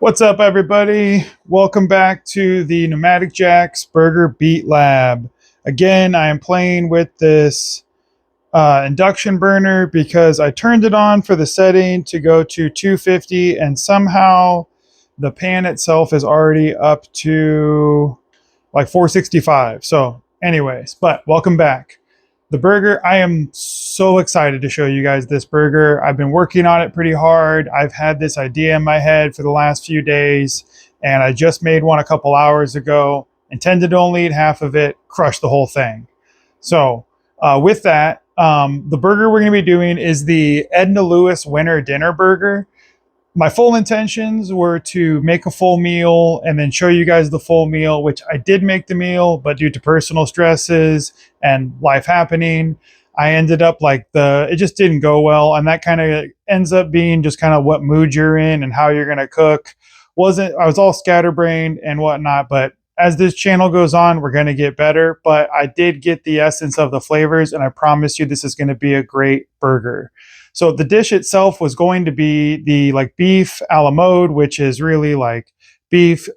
What's up, everybody? Welcome back to the Nomadic Jack's Burger Beat Lab. Again, I am playing with this induction burner because I turned it on for the setting to go to 250, and somehow the pan itself is already up to like 465. So, anyways, but welcome back. The burger, I am so excited to show you guys this burger. I've been working on it pretty hard. I've had this idea in my head for the last few days, and I just made one a couple hours ago. Intended to only eat half of it, crushed the whole thing. So, with that, the burger we're going to be doing is the Edna Lewis Winter Dinner Burger. My full intentions were to make a full meal and then show you guys the full meal, which I did make the meal, but due to personal stresses and life happening, I ended up it just didn't go well. And that kind of ends up being just kind of what mood you're in and how you're going to cook. I was all scatterbrained and whatnot, but as this channel goes on, we're going to get better. But I did get the essence of the flavors, and I promise you this is going to be a great burger. So the dish itself was going to be the beef a la mode, which is really like beef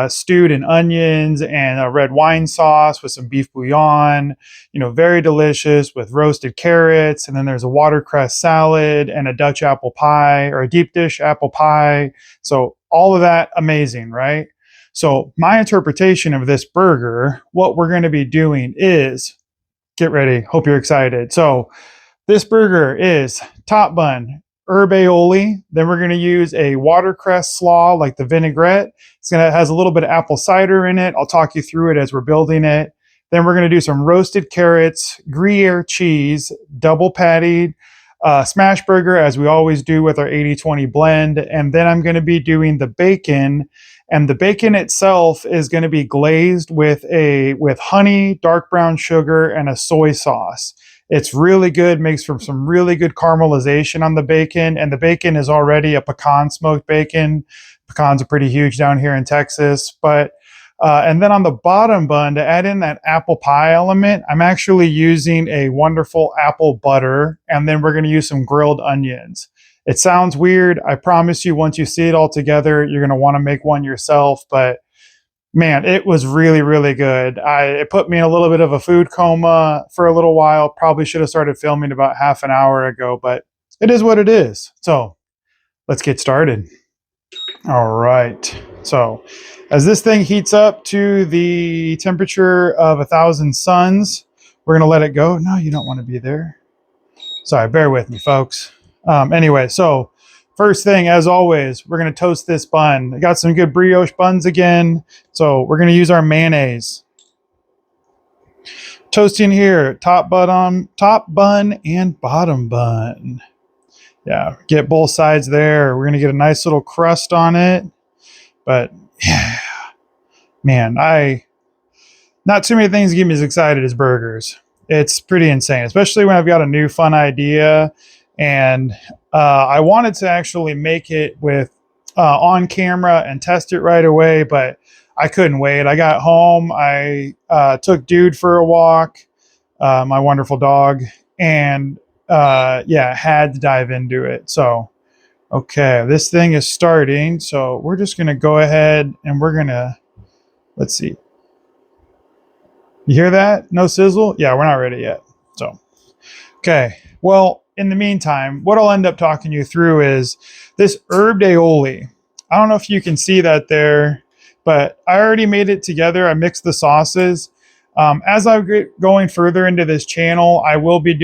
stewed in onions and a red wine sauce with some beef bouillon, very delicious with roasted carrots. And then there's a watercress salad and a Dutch apple pie or a deep dish apple pie. So all of that amazing, right? So my interpretation of this burger, what we're going to be doing is, get ready, hope you're excited. So this burger is top bun, herb aioli. Then we're going to use a watercress slaw, like the vinaigrette. Has a little bit of apple cider in it. I'll talk you through it as we're building it. Then we're going to do some roasted carrots, Gruyère cheese, double patty, smash burger, as we always do with our 80-20 blend. And then I'm going to be doing the bacon. And the bacon itself is going to be glazed with honey, dark brown sugar, and a soy sauce. It's really good, makes for some really good caramelization on the bacon, and the bacon is already a pecan smoked bacon. Pecans are pretty huge down here in Texas, and then on the bottom bun, to add in that apple pie element, I'm actually using a wonderful apple butter, and then we're going to use some grilled onions. It sounds weird. I promise you, once you see it all together, you're going to want to make one yourself, but man, it was really, really good. It put me in a little bit of a food coma for a little while. Probably should have started filming about half an hour ago, but it is what it is. So let's get started. All right. So as this thing heats up to the temperature of 1,000 suns, we're going to let it go. No, you don't want to be there. Sorry, bear with me, folks. Anyway, so first thing, as always, we're going to toast this bun. I got some good brioche buns again, so we're going to use our mayonnaise. Toasting here, top bun and bottom bun. Yeah, get both sides there. We're going to get a nice little crust on it. But yeah, man, not too many things get me as excited as burgers. It's pretty insane, especially when I've got a new fun idea. And I wanted to actually make it with on camera and test it right away, but I couldn't wait. I got home. I took Dude for a walk, my wonderful dog, and had to dive into it. So, okay, this thing is starting. So we're just going to go ahead and we're going to, let's see. You hear that? No sizzle? Yeah, we're not ready yet. So, okay. Well, in the meantime, what I'll end up talking you through is this herb aioli. I don't know if you can see that there, but I already made it together. I mixed the sauces. As I get going further into this channel, I will be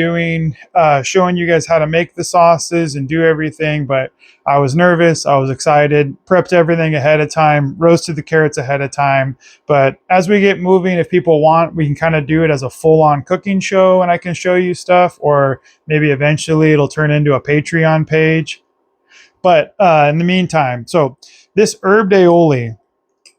showing you guys how to make the sauces and do everything, but I was nervous, I was excited, prepped everything ahead of time, roasted the carrots ahead of time. But as we get moving, if people want, we can kind of do it as a full-on cooking show and I can show you stuff, or maybe eventually it'll turn into a Patreon page. But in the meantime, so this herb aioli,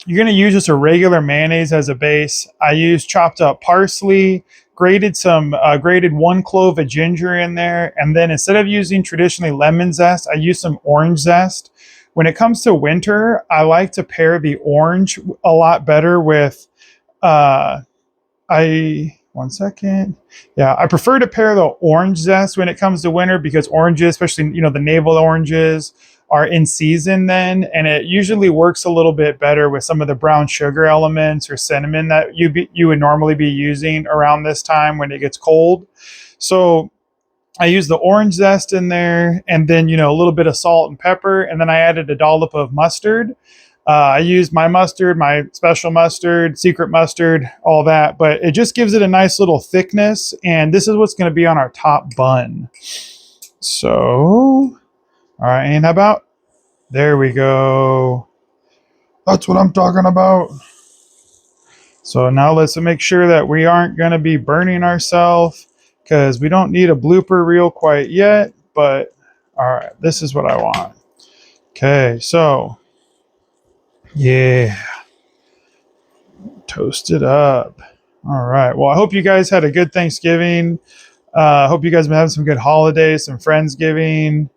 you're going to use just a regular mayonnaise as a base. I used chopped up parsley, grated 1 clove of ginger in there. And then instead of using traditionally lemon zest, I used some orange zest. When it comes to winter, I like to pair the orange a lot better with, one second. Yeah, I prefer to pair the orange zest when it comes to winter because oranges, especially, the navel oranges, are in season then, and it usually works a little bit better with some of the brown sugar elements or cinnamon that you would normally be using around this time when it gets cold. So I used the orange zest in there, and then a little bit of salt and pepper, and then I added a dollop of mustard. I used my mustard, my special mustard, secret mustard, all that, but it just gives it a nice little thickness, and this is what's going to be on our top bun. So, all right, and how about, there we go. That's what I'm talking about. So now let's make sure that we aren't going to be burning ourselves, because we don't need a blooper reel quite yet, but all right, this is what I want. Okay, so yeah, toast it up. All right, well, I hope you guys had a good Thanksgiving. I hope you guys have been having some good holidays, some Friendsgiving.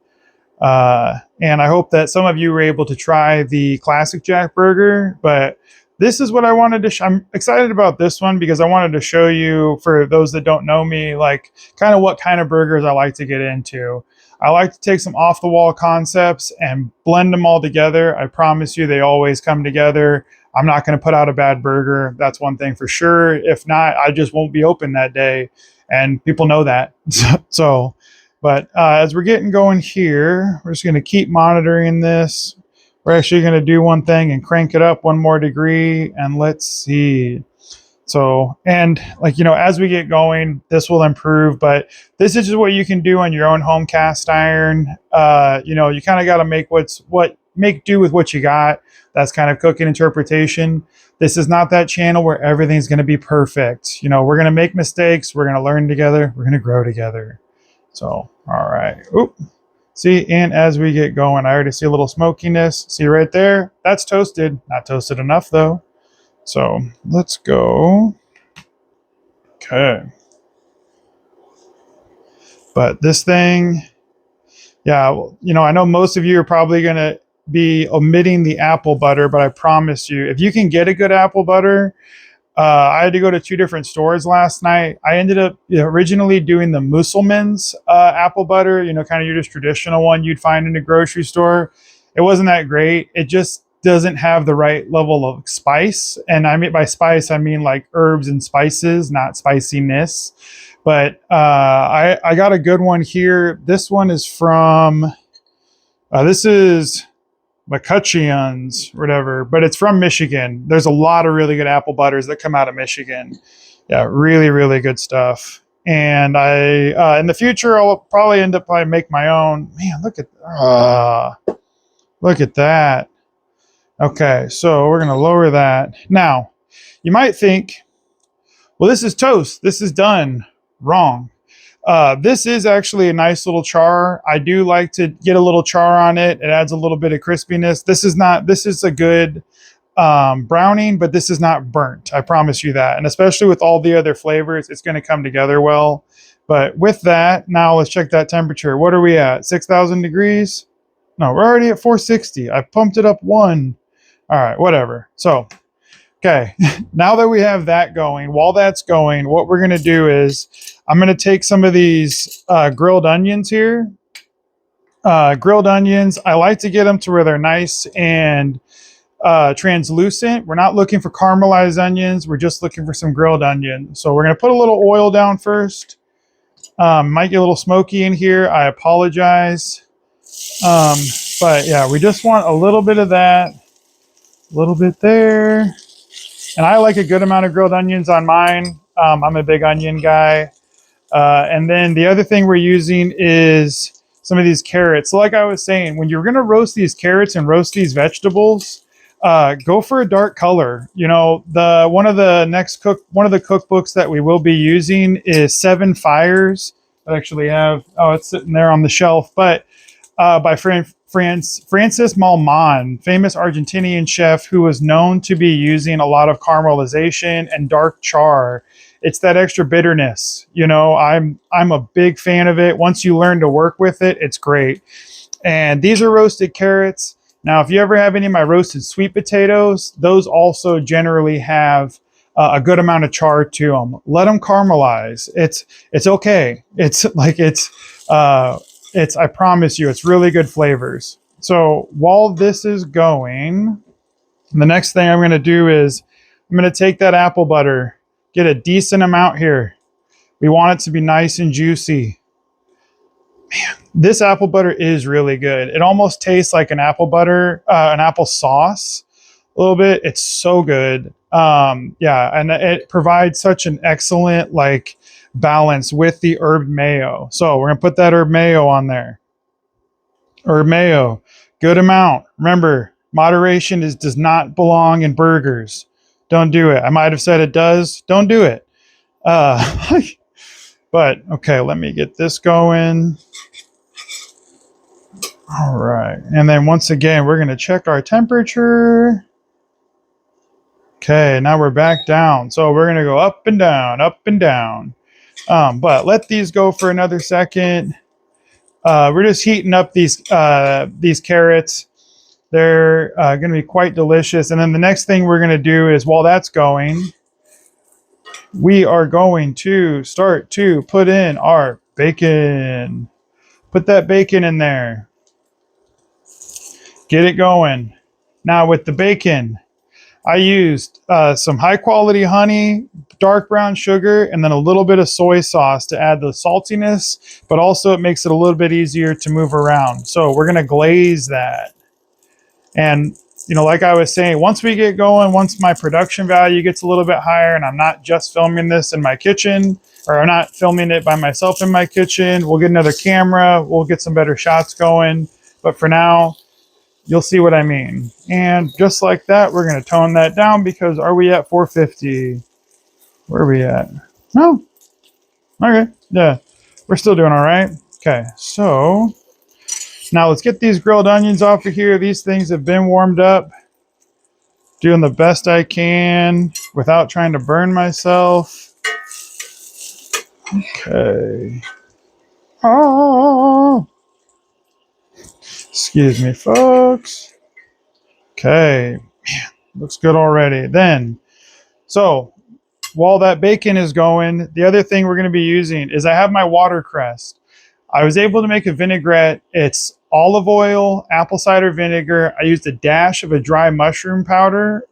And I hope that some of you were able to try the classic Jack burger, but this is what I wanted to I'm excited about this one because I wanted to show you, for those that don't know me, like kind of what kind of burgers I like to get into. I like to take some off the wall concepts and blend them all together. I promise you they always come together. I'm not going to put out a bad burger. That's one thing for sure. If not, I just won't be open that day. And people know that. But as we're getting going here, we're just going to keep monitoring this. We're actually going to do one thing and crank it up one more degree, and let's see. So, and as we get going, this will improve, but this is just what you can do on your own home cast iron. You kind of got to make do with what you got. That's kind of cooking interpretation. This is not that channel where everything's going to be perfect. We're going to make mistakes. We're going to learn together. We're going to grow together. So, all right. Oop. See, and as we get going, I already see a little smokiness. See right there? That's toasted. Not toasted enough, though. So, let's go. Okay. But this thing, yeah, I know most of you are probably going to be omitting the apple butter, but I promise you, if you can get a good apple butter, I had to go to 2 different stores last night. I ended up originally doing the Musselman's apple butter, kind of your just traditional one you'd find in a grocery store. It wasn't that great. It just doesn't have the right level of spice. And I mean by spice, I mean like herbs and spices, not spiciness. But I got a good one here. This one is from, this is McCutcheon's, whatever, but it's from Michigan. There's a lot of really good apple butters that come out of Michigan. Yeah, really, really good stuff. And I, in the future, I'll probably end up make my own. Man, look at that. Okay, so we're gonna lower that. Now, you might think, well, this is toast. This is done. Wrong. This is actually a nice little char. I do like to get a little char on it. It adds a little bit of crispiness. This is a good browning, but this is not burnt. I promise you that. And especially with all the other flavors, it's going to come together well. But with that, now let's check that temperature. What are we at? 6,000 degrees? No, we're already at 460. I pumped it up 1. All right, whatever. So, okay, now that we have that going, while that's going, what we're going to do is I'm going to take some of these grilled onions here. Grilled onions, I like to get them to where they're nice and translucent. We're not looking for caramelized onions. We're just looking for some grilled onion. So we're going to put a little oil down first. Might get a little smoky in here. I apologize. But yeah, we just want a little bit of that. A little bit there. And I like a good amount of grilled onions on mine. I'm a big onion guy. And then the other thing we're using is some of these carrots. So like I was saying, when you're going to roast these carrots and roast these vegetables, go for a dark color. One of the cookbooks that we will be using is 7 Fires. I actually have, it's sitting there on the shelf, but by Francis Malman, famous Argentinian chef who was known to be using a lot of caramelization and dark char. It's that extra bitterness. I'm a big fan of it. Once you learn to work with it, it's great. And these are roasted carrots. Now, if you ever have any of my roasted sweet potatoes, those also generally have a good amount of char to them. Let them caramelize. It's okay. I promise you, it's really good flavors. So while this is going, the next thing I'm going to do is I'm going to take that apple butter, get a decent amount here. We want it to be nice and juicy. Man, this apple butter is really good. It almost tastes like an apple butter, an apple sauce a little bit. It's so good. Yeah, and it provides such an excellent like balance with the herb mayo. So we're gonna put that herb mayo on there. Herb mayo, good amount. Remember, moderation does not belong in burgers. Don't do it. I might have said it does. Don't do it. Uh, but okay, let me get this going. All right, and then once again, we're gonna check our temperature. Okay, now we're back down. So we're gonna go up and down, up and down. But let these go for another second. We're just heating up these carrots. They're going to be quite delicious. And then the next thing we're going to do is while that's going, we are going to start to put in our bacon. Put that bacon in there. Get it going. Now with the bacon, I used some high quality honey, dark brown sugar, and then a little bit of soy sauce to add the saltiness, but also it makes it a little bit easier to move around. So we're going to glaze that. And, you know, like I was saying, once we get going, once my production value gets a little bit higher and I'm not just filming this in my kitchen, or I'm not filming it by myself in my kitchen, we'll get another camera, we'll get some better shots going. But for now, you'll see what I mean. And just like that, we're going to tone that down because are we at 450? Where are we at? No. Okay. Yeah. We're still doing all right. Okay. So now let's get these grilled onions off of here. These things have been warmed up. Doing the best I can without trying to burn myself. Okay. Oh. Excuse me, folks. Okay. Man, looks good already. Then, so while that bacon is going, the other thing we're going to be using is I have my watercress. I was able to make a vinaigrette. It's olive oil, apple cider vinegar. I used a dash of a dry mushroom powder,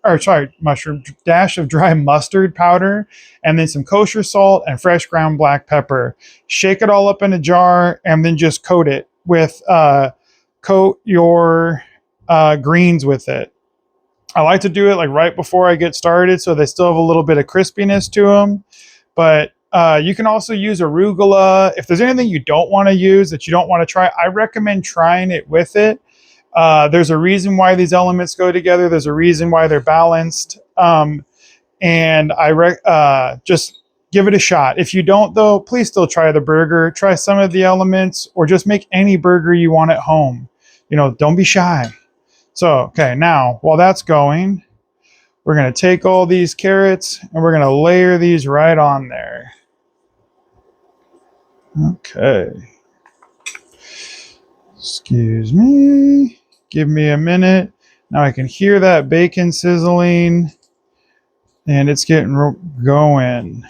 dash of dry mustard powder, and then some kosher salt and fresh ground black pepper. Shake it all up in a jar and then just coat it with, coat your greens with it. I like to do it like right before I get started so they still have a little bit of crispiness to them. But you can also use arugula. If there's anything you don't want to use that you don't want to try, I recommend trying it with it. There's a reason why these elements go together. There's a reason why they're balanced. And just give it a shot. If you don't, though, please still try the burger. Try some of the elements or just make any burger you want at home. You know, don't be shy. So, okay, now, while that's going, we're going to take all these carrots and we're going to layer these right on there. Okay. Excuse me. Give me a minute. Now I can hear that bacon sizzling and it's getting going.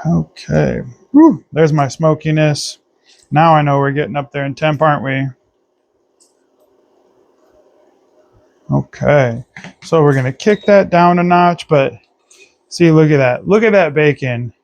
Okay. Whew, there's my smokiness. Now I know we're getting up there in temp, aren't we? Okay. So we're going to kick that down a notch, but see, look at that. Look at that bacon.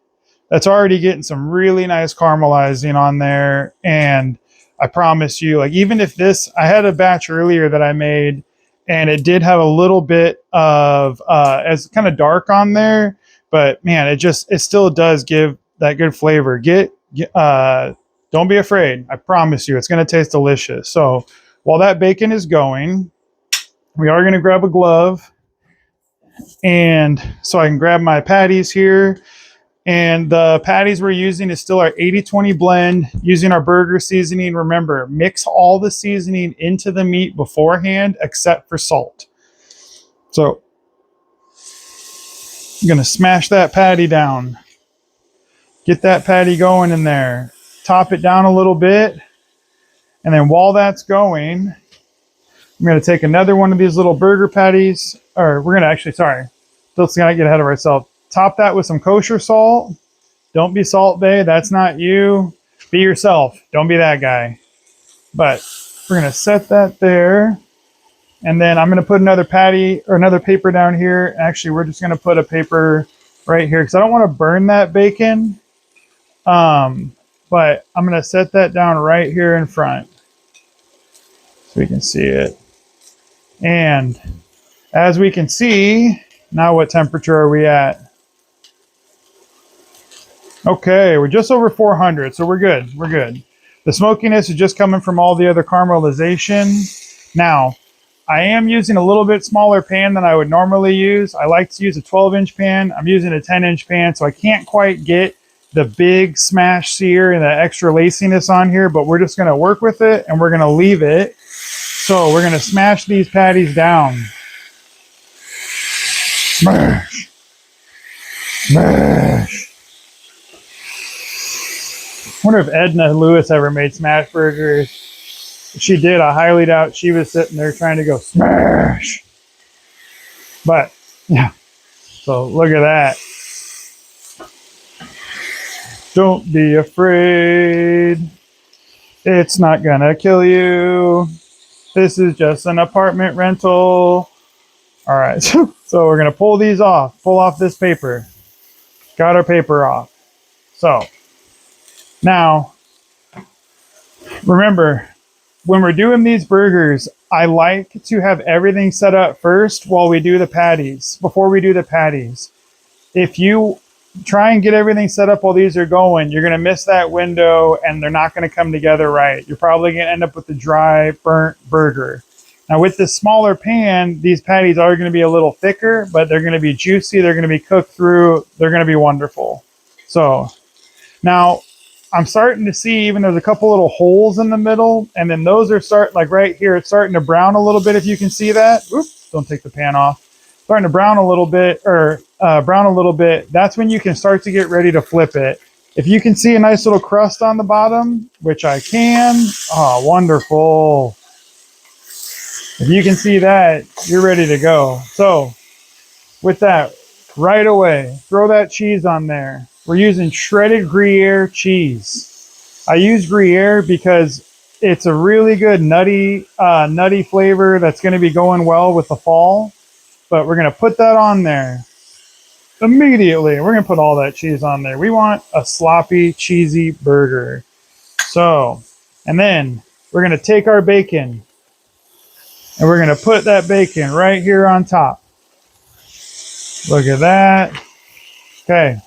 That's already getting some really nice caramelizing on there. And I promise you, like, even if this, I had a batch earlier that I made and it did have a little bit of, as kind of dark on there, but man, it still does give that good flavor. Don't be afraid. I promise you, it's going to taste delicious. So while that bacon is going, we are going to grab a glove. And so I can grab my patties here. And the patties we're using is still our 80-20 blend using our burger seasoning. Remember, mix all the seasoning into the meat beforehand except for salt. So I'm going to smash that patty down. Get that patty going in there. Top it down a little bit. And then while that's going, I'm going to take another one of these little burger patties. Or we're going to actually, sorry. Let's not get ahead of ourselves. Top that with some kosher salt. Don't be Salt Bae. That's not you. Be yourself. Don't be that guy. But we're gonna set that there. And then I'm gonna put another patty or another paper down here. Actually, we're just gonna put a paper right here because I don't want to burn that bacon. But I'm gonna set that down right here in front so we can see it. And as we can see, now what temperature are we at? Okay, we're just over 400, so we're good. We're good. The smokiness is just coming from all the other caramelization. Now, I am using a little bit smaller pan than I would normally use. I like to use a 12-inch pan. I'm using a 10-inch pan, so I can't quite get the big smash sear and the extra laciness on here, but we're just gonna work with it and we're gonna leave it. So we're gonna smash these patties down. Smash. Smash. I wonder if Edna Lewis ever made smash burgers. If she did, I highly doubt she was sitting there trying to go smash. But yeah, so look at that. Don't be afraid. It's not gonna kill you. This is just an apartment rental. All right, so we're gonna pull these off. Pull off this paper. Got our paper off. So now, remember, when we're doing these burgers, I like to have everything set up first while we do the patties, before we do the patties. If you try and get everything set up while these are going, you're going to miss that window and they're not going to come together right. You're probably going to end up with a dry, burnt burger. Now with this smaller pan, these patties are going to be a little thicker, but they're going to be juicy. They're going to be cooked through. They're going to be wonderful. So now I'm starting to see even there's a couple little holes in the middle, and then those are like right here, it's starting to brown a little bit, if you can see that. Oops, don't take the pan off. Starting to brown a little bit, or brown a little bit. That's when you can start to get ready to flip it. If you can see a nice little crust on the bottom, which I can, oh, wonderful. If you can see that, you're ready to go. So with that, right away, throw that cheese on there. We're using shredded Gruyere cheese. I use Gruyere because it's a really good nutty flavor that's going to be going well with the fall. But we're going to put that on there immediately. We're going to put all that cheese on there. We want a sloppy, cheesy burger. So, and then we're going to take our bacon and we're going to put that bacon right here on top. Look at that. Okay.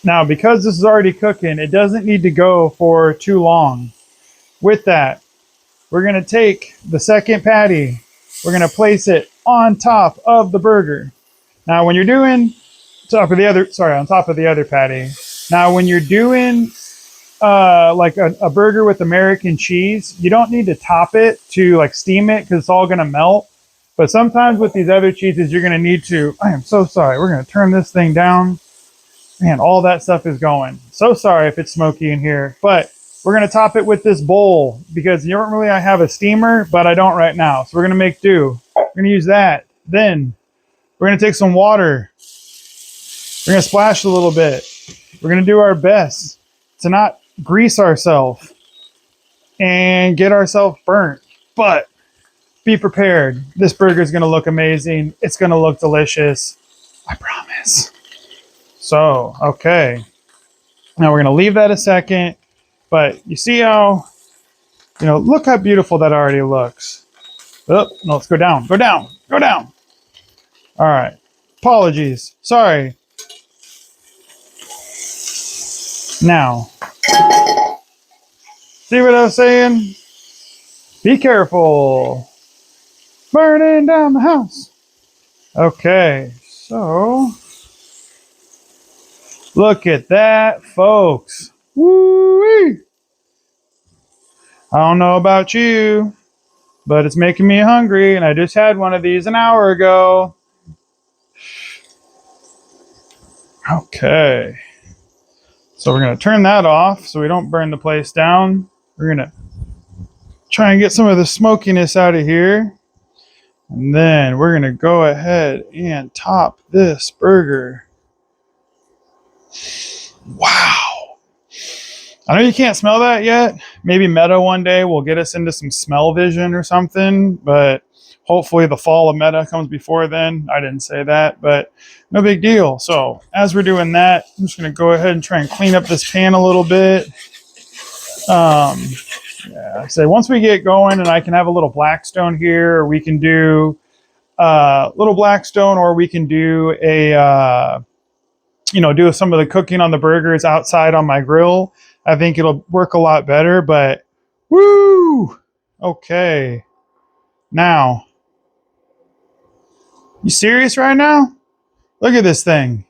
Now, because this is already cooking, it doesn't need to go for too long. With that, we're going to take the second patty. We're going to place it on top of the burger. Now, when you're doing on top of the other patty. Now, when you're doing like a burger with American cheese, you don't need to top it to like steam it because it's all going to melt. But sometimes with these other cheeses, you're going to need to, I am so sorry. We're going to turn this thing down. Man, all that stuff is going. So sorry if it's smoky in here, but we're going to top it with this bowl because normally I have a steamer, but I don't right now. So we're going to make do. We're going to use that. Then we're going to take some water. We're going to splash a little bit. We're going to do our best to not grease ourselves and get ourselves burnt, but be prepared. This burger is going to look amazing. It's going to look delicious. I promise. So, okay. Now we're going to leave that a second, but you see how, look how beautiful that already looks. Oh, no, let's go down, go down, go down. All right. Apologies. Sorry. Now, see what I was saying? Be careful. Burning down the house. Okay, so look at that, folks. Woo-wee. I don't know about you, but it's making me hungry, and I just had one of these an hour ago. Okay. So we're going to turn that off so we don't burn the place down. We're going to try and get some of the smokiness out of here. And then we're going to go ahead and top this burger. Wow. I know you can't smell that yet. maybe meta one day will get us into some smell vision or something, but hopefully the fall of meta comes before then. I didn't say that, but no big deal. So as we're doing that, I'm just going to go ahead and try and clean up this pan a little bit. Yeah, so once we get going and I can have a little Blackstone here, or we can do little Blackstone, or we can do a, do some of the cooking on the burgers outside on my grill. I think it'll work a lot better, but woo! Okay. Now, you serious right now? Look at this thing.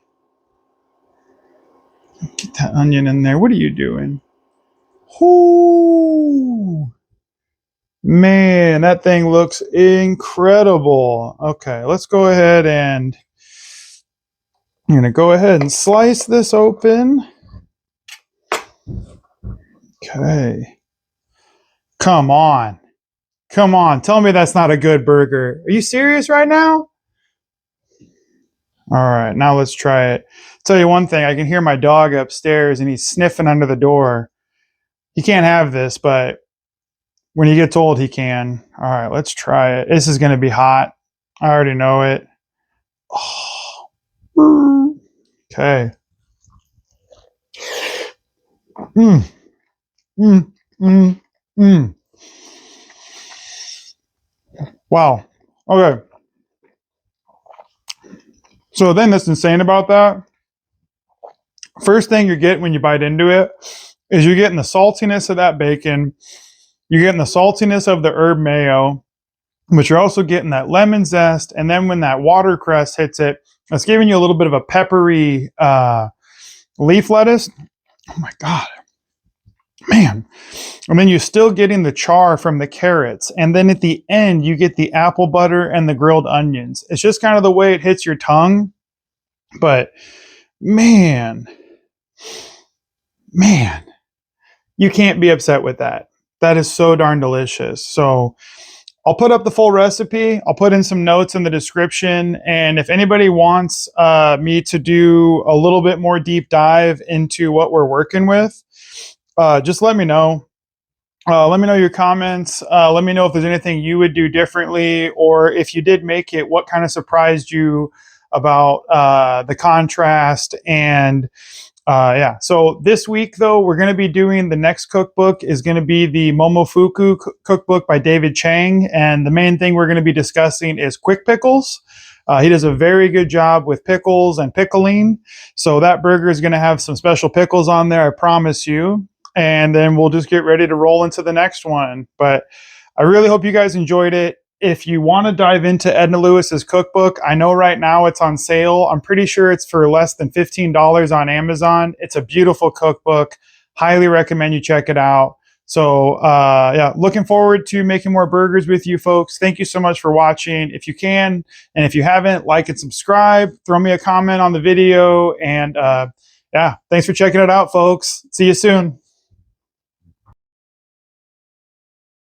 Get that onion in there. What are you doing? Ooh. Man, that thing looks incredible. Okay, let's go ahead and I'm going to go ahead and slice this open. Okay. Come on. Come on. Tell me that's not a good burger. Are you serious right now? All right, now let's try it. Tell you one thing, I can hear my dog upstairs and he's sniffing under the door. He can't have this, but when he gets old, he can. All right, let's try it. This is going to be hot. I already know it. Oh. Okay. Mm. Mm. Mm. Mm. Wow. Okay. So then that's insane about that. First thing you get when you bite into it is you're getting the saltiness of that bacon. You're getting the saltiness of the herb mayo, but you're also getting that lemon zest. And then when that watercress hits it, it's giving you a little bit of a peppery leaf lettuce. Oh my God. Man. And then you're still getting the char from the carrots. And then at the end, you get the apple butter and the grilled onions. It's just kind of the way it hits your tongue. But man, you can't be upset with that. That is so darn delicious. So I'll put up the full recipe. I'll put in some notes in the description. And if anybody wants me to do a little bit more deep dive into what we're working with, just let me know. Let me know your comments. Let me know if there's anything you would do differently, or if you did make it, what kind of surprised you about the contrast. And yeah, so this week though, we're going to be doing the next cookbook is going to be the Momofuku cookbook by David Chang. And the main thing we're going to be discussing is quick pickles. He does a very good job with pickles and pickling. So that burger is going to have some special pickles on there, I promise you. And then we'll just get ready to roll into the next one. But I really hope you guys enjoyed it. If you want to dive into Edna Lewis's cookbook, I know right now it's on sale. I'm pretty sure it's for less than $15 on Amazon. It's a beautiful cookbook. Highly recommend you check it out. So yeah, looking forward to making more burgers with you folks. Thank you so much for watching. If you can, and if you haven't, like and subscribe. Throw me a comment on the video. And yeah, thanks for checking it out, folks. See you soon.